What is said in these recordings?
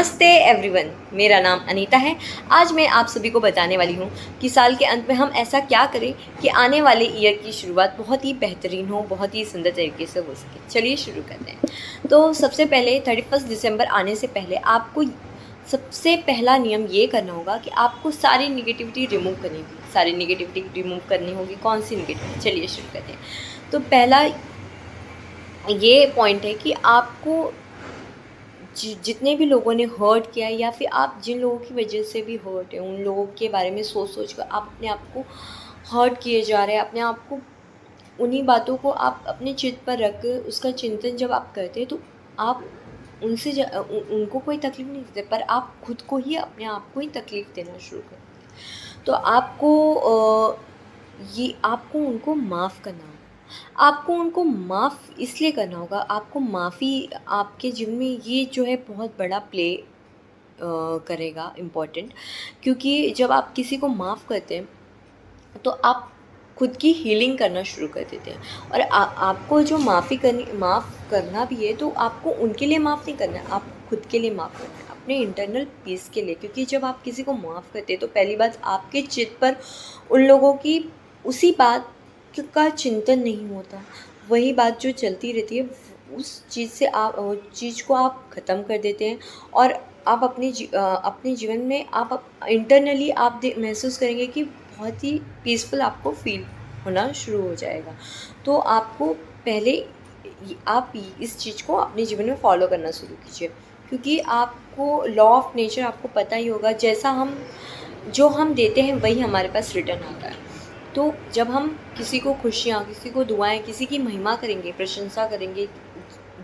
नमस्ते एवरीवन, मेरा नाम अनीता है। आज मैं आप सभी को बताने वाली हूँ कि साल के अंत में हम ऐसा क्या करें कि आने वाले ईयर की शुरुआत बहुत ही बेहतरीन हो, बहुत ही सुंदर तरीके से हो सके। चलिए शुरू करते हैं। तो सबसे पहले 31 दिसंबर आने से पहले आपको सबसे पहला नियम ये करना होगा कि आपको सारी निगेटिविटी रिमूव करनी होगी। सारी निगेटिविटी रिमूव करनी होगी। कौन सी निगेटिविटी? चलिए शुरू करते हैं। तो पहला ये पॉइंट है कि आपको जितने भी लोगों ने हर्ट किया है या फिर आप जिन लोगों की वजह से भी हर्ट है, उन लोगों के बारे में सोच सोच कर आप अपने आप को हर्ट किए जा रहे हैं। अपने आप को उन्हीं बातों को आप अपने चित्त पर रख कर उसका चिंतन जब आप करते हैं तो आप उनको कोई तकलीफ़ नहीं देते, पर आप खुद को ही अपने आप को ही तकलीफ़ देना शुरू कर देते हैं। तो आपको उनको माफ़ करना होगा। आपको उनको माफ़ इसलिए करना होगा, आपको माफ़ी आपके जीवन में ये जो है बहुत बड़ा प्ले करेगा इम्पोर्टेंट, क्योंकि जब आप किसी को माफ़ करते हैं तो आप खुद की हीलिंग करना शुरू कर देते हैं। और आपको जो माफ़ करना भी है तो आपको उनके लिए माफ़ नहीं करना है, आपको खुद के लिए माफ़ करना है, अपने इंटरनल पीस के लिए। क्योंकि जब आप किसी को माफ़ करते हैं तो पहली बात आपके चित्त पर उन लोगों की उसी बात का चिंतन नहीं होता। वही बात जो चलती रहती है उस चीज़ से आप चीज़ को आप ख़त्म कर देते हैं। और आप अपने जीवन में आप इंटरनली आप महसूस करेंगे कि बहुत ही पीसफुल आपको फ़ील होना शुरू हो जाएगा। तो आपको पहले आप इस चीज़ को अपने जीवन में फ़ॉलो करना शुरू कीजिए, क्योंकि आपको लॉ ऑफ नेचर आपको पता ही होगा, जो हम देते हैं वही हमारे पास रिटर्न आता है। तो जब हम किसी को खुशियाँ, किसी को दुआएँ, किसी की महिमा करेंगे, प्रशंसा करेंगे,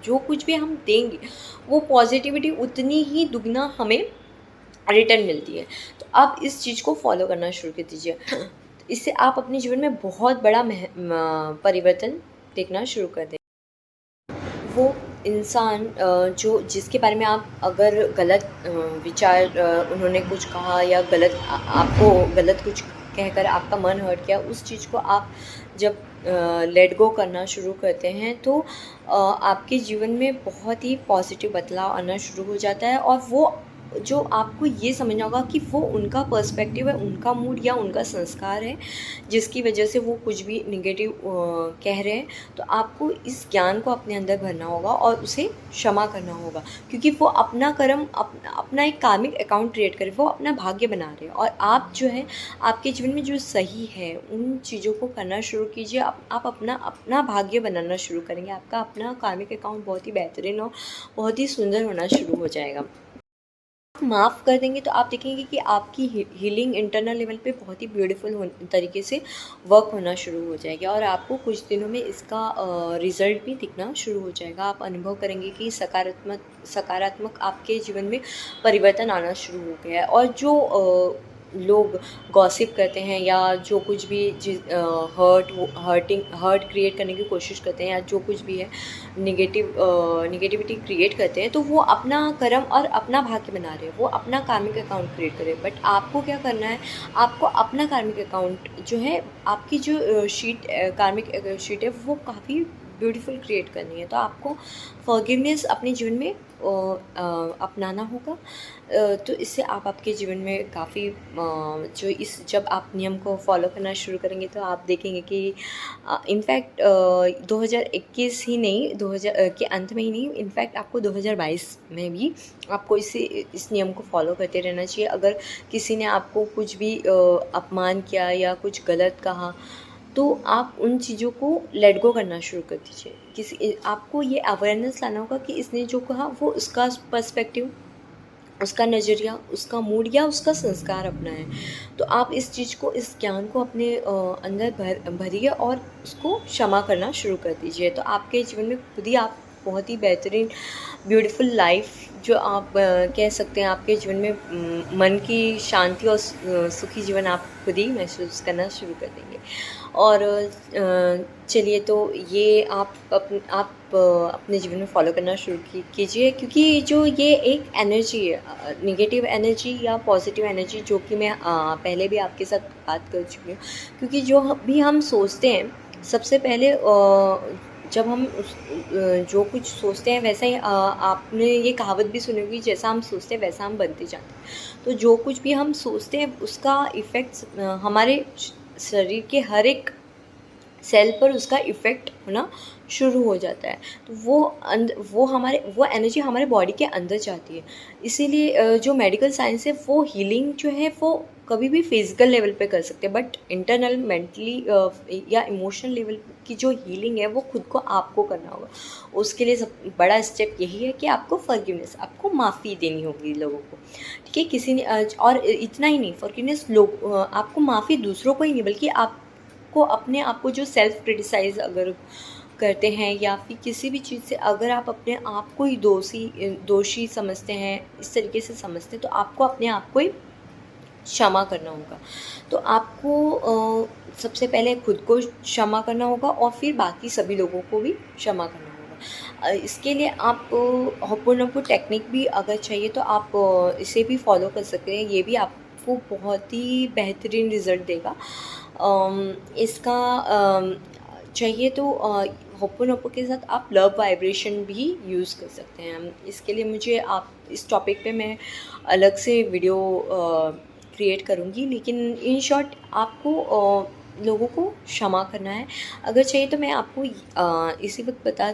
जो कुछ भी हम देंगे वो पॉजिटिविटी उतनी ही दुगना हमें रिटर्न मिलती है। तो आप इस चीज़ को फॉलो करना शुरू कर दीजिए। इससे आप अपने जीवन में बहुत बड़ा परिवर्तन देखना शुरू कर दें। वो इंसान जो जिसके बारे में आप अगर गलत विचार उन्होंने कुछ कहा या आपको गलत कुछ कहकर आपका मन हर्ट किया, उस चीज़ को आप जब लेट गो करना शुरू करते हैं तो आपके जीवन में बहुत ही पॉजिटिव बदलाव आना शुरू हो जाता है। और वो जो आपको ये समझना होगा कि वो उनका पर्सपेक्टिव है, उनका मूड या उनका संस्कार है, जिसकी वजह से वो कुछ भी नेगेटिव कह रहे हैं। तो आपको इस ज्ञान को अपने अंदर भरना होगा और उसे क्षमा करना होगा, क्योंकि वो अपना कर्म अपना एक कार्मिक अकाउंट क्रिएट करे, वो अपना भाग्य बना रहे हैं। और आप जो है आपके जीवन में जो सही है उन चीज़ों को करना शुरू कीजिए। आप अपना भाग्य बनाना शुरू करेंगे। आपका अपना कार्मिक अकाउंट बहुत ही बेहतरीन और बहुत ही सुंदर होना शुरू हो जाएगा। माफ़ कर देंगे तो आप देखेंगे कि आपकी हीलिंग इंटरनल लेवल पे बहुत ही ब्यूटीफुल तरीके से वर्क होना शुरू हो जाएगी। और आपको कुछ दिनों में इसका रिज़ल्ट भी दिखना शुरू हो जाएगा। आप अनुभव करेंगे कि सकारात्मक आपके जीवन में परिवर्तन आना शुरू हो गया है। और जो लोग गॉसिप करते हैं या जो कुछ भी हर्ट क्रिएट करने की कोशिश करते हैं या जो कुछ भी है निगेटिविटी क्रिएट करते हैं, तो वो अपना कर्म और अपना भाग्य बना रहे हैं, वो अपना कार्मिक अकाउंट क्रिएट कर रहे हैं। बट आपको क्या करना है, आपको अपना कार्मिक अकाउंट जो है, आपकी जो कार्मिक शीट है वो काफ़ी ब्यूटीफुल क्रिएट करनी है। तो आपको फॉरगिवनेस अपने जीवन में अपनाना होगा। तो इससे आप आपके जीवन में काफ़ी जब आप नियम को फॉलो करना शुरू करेंगे तो आप देखेंगे कि इनफैक्ट 2021 ही नहीं, 2000 के अंत में ही नहीं, इनफैक्ट आपको 2022 में भी आपको इस नियम को फॉलो करते रहना चाहिए। अगर किसी ने आपको कुछ भी अपमान किया या कुछ गलत कहा तो आप उन चीज़ों को लेट गो करना शुरू कर दीजिए। आपको ये अवेयरनेस लाना होगा कि इसने जो कहा वो उसका पर्सपेक्टिव, उसका नज़रिया, उसका मूड या उसका संस्कार अपना है। तो आप इस चीज़ को, इस ज्ञान को अपने अंदर भरिए और उसको क्षमा करना शुरू कर दीजिए। तो आपके जीवन में खुद ही आप बहुत ही बेहतरीन ब्यूटीफुल लाइफ जो आप कह सकते हैं, आपके जीवन में मन की शांति और सुखी जीवन आप खुद ही महसूस करना शुरू कर देंगे। और चलिए, तो ये आप अपने जीवन में फॉलो करना शुरू कीजिए, क्योंकि जो ये एक एनर्जी है, नेगेटिव एनर्जी या पॉजिटिव एनर्जी, जो कि मैं पहले भी आपके साथ बात कर चुकी हूँ। क्योंकि जो भी हम सोचते हैं सबसे पहले जब हम जो कुछ सोचते हैं वैसा ही आपने ये कहावत भी सुनी होगी, जैसा हम सोचते हैं वैसा हम बनते जाते हैं। तो जो कुछ भी हम सोचते हैं उसका इफ़ेक्ट्स हमारे शरीर के हर एक सेल पर उसका इफ़ेक्ट होना शुरू हो जाता है। तो वो एनर्जी हमारे बॉडी के अंदर जाती है। इसीलिए जो मेडिकल साइंस है वो हीलिंग जो है वो कभी भी फिज़िकल लेवल पे कर सकते हैं, बट इंटरनल मेंटली या इमोशनल लेवल की जो हीलिंग है वो खुद को आपको करना होगा। उसके लिए सब बड़ा स्टेप यही है कि आपको फॉरगिवनेस, आपको माफ़ी देनी होगी लोगों को। ठीक है? किसी ने और इतना ही नहीं, फॉरगिवनेस आपको माफ़ी दूसरों को ही नहीं, बल्कि आप को अपने आप को जो सेल्फ क्रिटिसाइज़ अगर करते हैं या फिर किसी भी चीज़ से अगर आप अपने आप को ही दोषी समझते हैं, इस तरीके से समझते हैं, तो आपको अपने आप को ही क्षमा करना होगा। तो आपको सबसे पहले खुद को क्षमा करना होगा और फिर बाकी सभी लोगों को भी क्षमा करना होगा। इसके लिए आप होपोनोपो टेक्निक भी अगर चाहिए तो आप इसे भी फॉलो कर सकते हैं। ये भी आपको बहुत ही बेहतरीन रिज़ल्ट देगा। इसका चाहिए तो होपोनोपो के साथ आप लव वाइब्रेशन भी यूज़ कर सकते हैं। इसके लिए मुझे आप इस टॉपिक पे मैं अलग से वीडियो क्रिएट करूँगी, लेकिन इन शॉर्ट आपको लोगों को क्षमा करना है। अगर चाहिए तो मैं आपको इसी वक्त बता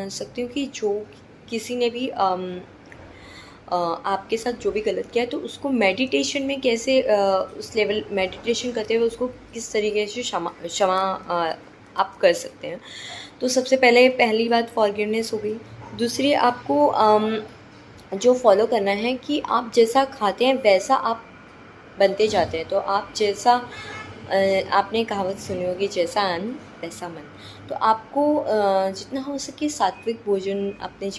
सकती हूँ कि जो किसी ने भी आपके साथ जो भी गलत किया है तो उसको मेडिटेशन में कैसे उस लेवल मेडिटेशन करते हुए उसको किस तरीके से क्षमा क्षमा आप कर सकते हैं। तो सबसे पहली बात फॉरगिवनेस हो गई। दूसरी आपको जो फॉलो करना है कि आप जैसा खाते हैं वैसा आप बनते जाते हैं। तो आप जैसा आपने कहावत सुनी होगी, जैसा अन्न वैसा मन। तो आपको जितना हो सके सात्विक भोजन अपने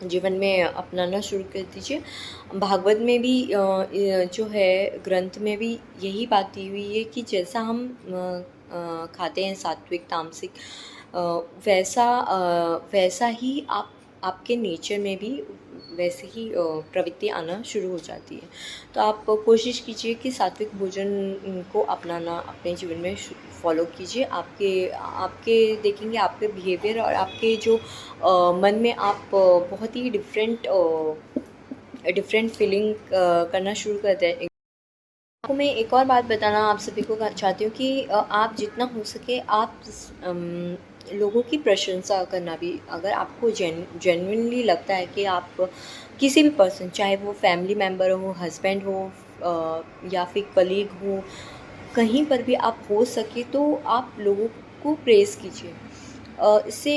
जीवन में अपनाना शुरू कर दीजिए। भागवत में भी जो है ग्रंथ में भी यही बात दी हुई है कि जैसा हम खाते हैं सात्विक तामसिक, वैसा ही आपके नेचर में भी वैसे ही प्रवृत्ति आना शुरू हो जाती है। तो आप कोशिश कीजिए कि सात्विक भोजन को अपनाना अपने जीवन में फॉलो कीजिए। आपके आपके देखेंगे आपके बिहेवियर और आपके जो मन में आप बहुत ही डिफरेंट फीलिंग करना शुरू कर दें। आपको मैं एक और बात बताना आप सभी को चाहती हूँ कि आप जितना हो सके आप लोगों की प्रशंसा करना भी, अगर आपको जेन्युइनली लगता है कि आप किसी भी पर्सन, चाहे वो फैमिली मेम्बर हो, हस्बैंड हो या फिर कलीग हो, कहीं पर भी आप हो सके तो आप लोगों को प्रेज़ कीजिए। इससे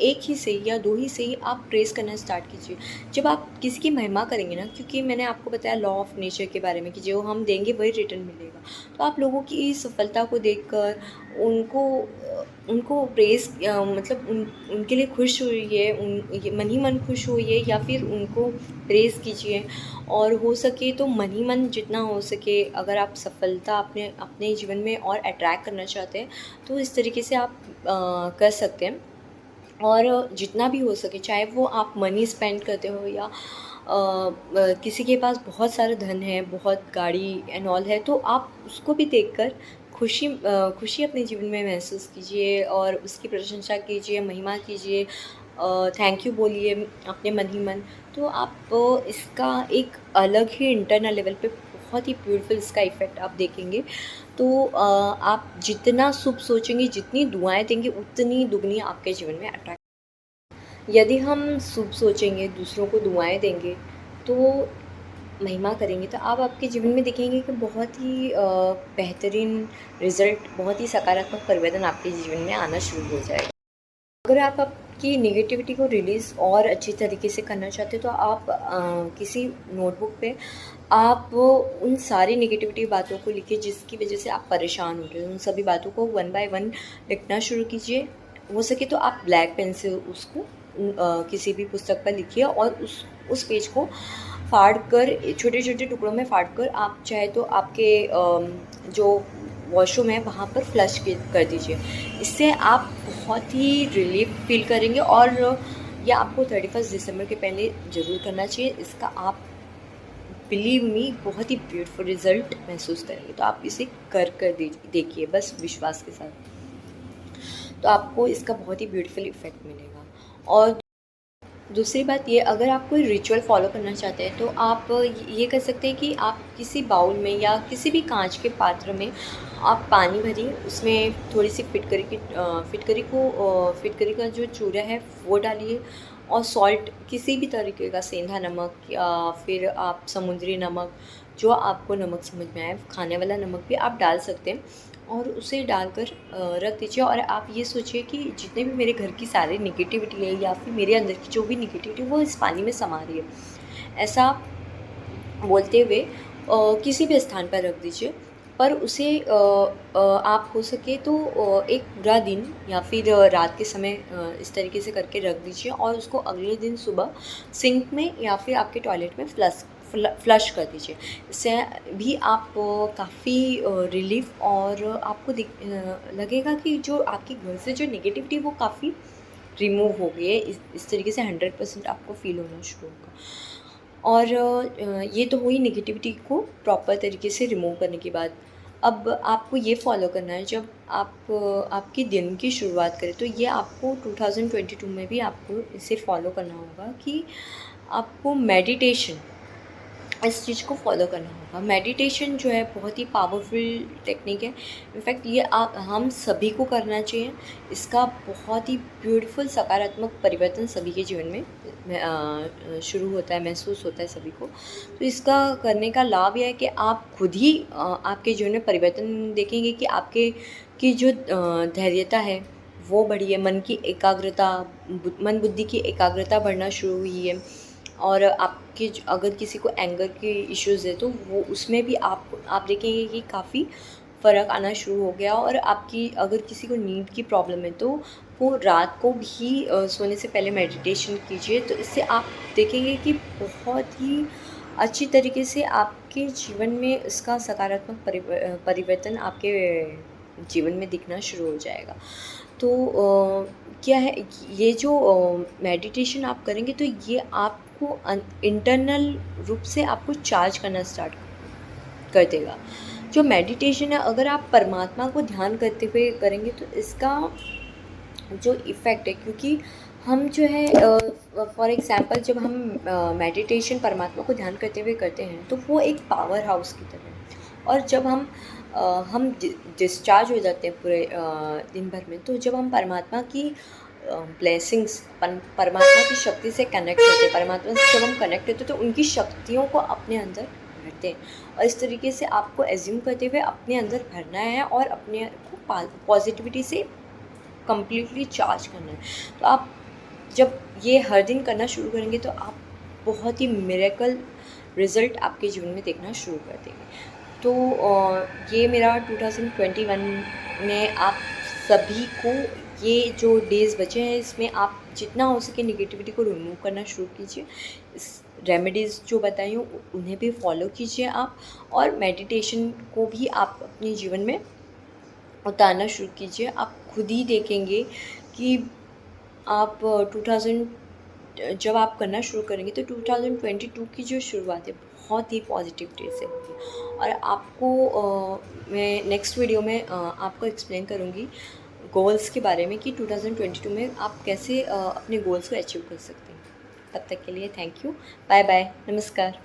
एक ही से या दो ही से ही आप प्रेज़ करना स्टार्ट कीजिए। जब आप किसी की महिमा करेंगे ना, क्योंकि मैंने आपको बताया लॉ ऑफ नेचर के बारे में कि जो हम देंगे वही रिटर्न मिलेगा। तो आप लोगों की सफलता को देखकर उनको प्रेज़ मतलब उनके लिए खुश होइए, मन ही मन खुश होइए या फिर उनको प्रेज़ कीजिए। और हो सके तो मन ही मन जितना हो सके, अगर आप सफलता अपने जीवन में और अट्रैक्ट करना चाहते हैं तो इस तरीके से आप कर सकते हैं। और जितना भी हो सके, चाहे वो आप मनी स्पेंड करते हो या किसी के पास बहुत सारा धन है, बहुत गाड़ी एंड ऑल है, तो आप उसको भी देखकर खुशी अपने जीवन में महसूस कीजिए और उसकी प्रशंसा कीजिए, महिमा कीजिए, थैंक यू बोलिए अपने मन ही मन। तो आप इसका एक अलग ही इंटरनल लेवल पे बहुत ही ब्यूटीफुल इसका इफ़ेक्ट आप देखेंगे। तो आप जितना शुभ सोचेंगे, जितनी दुआएं देंगे, उतनी दुगनी आपके जीवन में अट्रैक्ट। यदि हम शुभ सोचेंगे, दूसरों को दुआएं देंगे, तो महिमा करेंगे, तो आप आपके जीवन में देखेंगे कि बहुत ही बेहतरीन रिज़ल्ट, बहुत ही सकारात्मक परिवर्तन आपके जीवन में आना शुरू हो जाएगा। अगर आप आपकी नेगेटिविटी को रिलीज़ और अच्छी तरीके से करना चाहते हो तो आप किसी नोटबुक पे आप उन सारी नेगेटिविटी बातों को लिखिए जिसकी वजह से आप परेशान हो रहे हो। उन सभी बातों को 1 बाय 1 लिखना शुरू कीजिए। हो सके तो आप ब्लैक पेन से उसको किसी भी पुस्तक पर लिखिए और उस पेज को फाड़ कर, छोटे छोटे टुकड़ों में फाड़ कर आप चाहे तो आपके जो वॉशरूम है वहाँ पर फ्लश कर दीजिए। इससे आप बहुत ही रिलीफ फील करेंगे और यह आपको 31 दिसंबर के पहले ज़रूर करना चाहिए। इसका आप बिलीव मी बहुत ही ब्यूटीफुल रिज़ल्ट महसूस करेंगे। तो आप इसे कर देखिए बस विश्वास के साथ। तो आपको इसका बहुत ही ब्यूटीफुल इफ़ेक्ट मिलेगा। और दूसरी बात ये, अगर आप कोई रिचुअल फ़ॉलो करना चाहते हैं तो आप ये कर सकते हैं कि आप किसी बाउल में या किसी भी कांच के पात्र में आप पानी भरिए, उसमें थोड़ी सी फिटकरी का जो चूरा है वो डालिए, और सॉल्ट, किसी भी तरीके का सेंधा नमक या फिर आप समुद्री नमक, जो आपको नमक समझ में आए, खाने वाला नमक भी आप डाल सकते हैं, और उसे डालकर रख दीजिए। और आप ये सोचिए कि जितने भी मेरे घर की सारी नेगेटिविटी है या फिर मेरे अंदर की जो भी नेगेटिविटी है वो इस पानी में समा रही है, ऐसा बोलते हुए किसी भी स्थान पर रख दीजिए। पर उसे आप हो सके तो एक पूरा दिन या फिर रात के समय इस तरीके से करके रख दीजिए, और उसको अगले दिन सुबह सिंक में या फिर आपके टॉयलेट में फ्लश कर दीजिए। इससे भी आप काफ़ी रिलीफ, और आपको लगेगा कि जो आपके घर से जो नेगेटिविटी है वो काफ़ी रिमूव हो गई है। इस तरीके से 100% आपको फ़ील होना शुरू होगा। और ये तो हुई नेगेटिविटी को प्रॉपर तरीके से रिमूव करने के बाद। अब आपको ये फ़ॉलो करना है, जब आप आपके दिन की शुरुआत करें, तो ये आपको 2022 में भी आपको इसे फ़ॉलो करना होगा कि आपको मेडिटेशन, इस चीज़ को फॉलो करना होगा। मेडिटेशन जो है बहुत ही पावरफुल टेक्निक है। इनफैक्ट ये हम सभी को करना चाहिए। इसका बहुत ही ब्यूटीफुल सकारात्मक परिवर्तन सभी के जीवन में शुरू होता है, महसूस होता है सभी को। तो इसका करने का लाभ यह है कि आप खुद ही आपके जीवन में परिवर्तन देखेंगे कि आपके की जो धैर्यता है वो बढ़ी है, मन की एकाग्रता, मन बुद्धि की एकाग्रता बढ़ना शुरू हुई है। और आपके अगर किसी को एंगर के इश्यूज़ है तो वो उसमें भी आप देखेंगे कि काफ़ी फ़र्क आना शुरू हो गया। और आपकी अगर किसी को नींद की प्रॉब्लम है तो वो रात को भी सोने से पहले मेडिटेशन कीजिए, तो इससे आप देखेंगे कि बहुत ही अच्छी तरीके से आपके जीवन में इसका सकारात्मक परिवर्तन आपके जीवन में दिखना शुरू हो जाएगा। तो क्या है, ये जो मेडिटेशन आप करेंगे तो ये आपको इंटरनल रूप से आपको चार्ज करना स्टार्ट कर देगा। जो मेडिटेशन है, अगर आप परमात्मा को ध्यान करते हुए करेंगे तो इसका जो इफ़ेक्ट है, क्योंकि हम जो है फॉर एग्ज़ाम्पल जब हम मेडिटेशन परमात्मा को ध्यान करते हुए करते हैं तो वो एक पावर हाउस की तरह है। और जब हम डिस्चार्ज हो जाते हैं पूरे दिन भर में, तो जब हम परमात्मा की ब्लेसिंग्स, परमात्मा की शक्ति से कनेक्ट होते हैं, परमात्मा से जब हम कनेक्ट होते हैं तो उनकी शक्तियों को अपने अंदर भरते हैं। और इस तरीके से आपको एज्यूम करते हुए अपने अंदर भरना है और अपने को पॉजिटिविटी से कंप्लीटली चार्ज करना है। तो आप जब ये हर दिन करना शुरू करेंगे तो आप बहुत ही मिरेकल रिज़ल्ट आपके जीवन में देखना शुरू कर देंगे। तो ये मेरा 2021 में आप सभी को, ये जो डेज़ बचे हैं इसमें आप जितना हो सके नेगेटिविटी को रिमूव करना शुरू कीजिए। इस रेमेडीज़ जो बताई हूँ उन्हें भी फॉलो कीजिए आप, और मेडिटेशन को भी आप अपने जीवन में उतारना शुरू कीजिए। आप खुद ही देखेंगे कि आप 2000 जब आप करना शुरू करेंगे तो 2022 की जो शुरुआत है बहुत ही पॉजिटिविटी से होगी। और आपको मैं नेक्स्ट वीडियो में आपको एक्सप्लेन करूँगी गोल्स के बारे में कि 2022 में आप कैसे अपने गोल्स को अचीव कर सकते हैं। तब तक के लिए थैंक यू, बाय बाय, नमस्कार।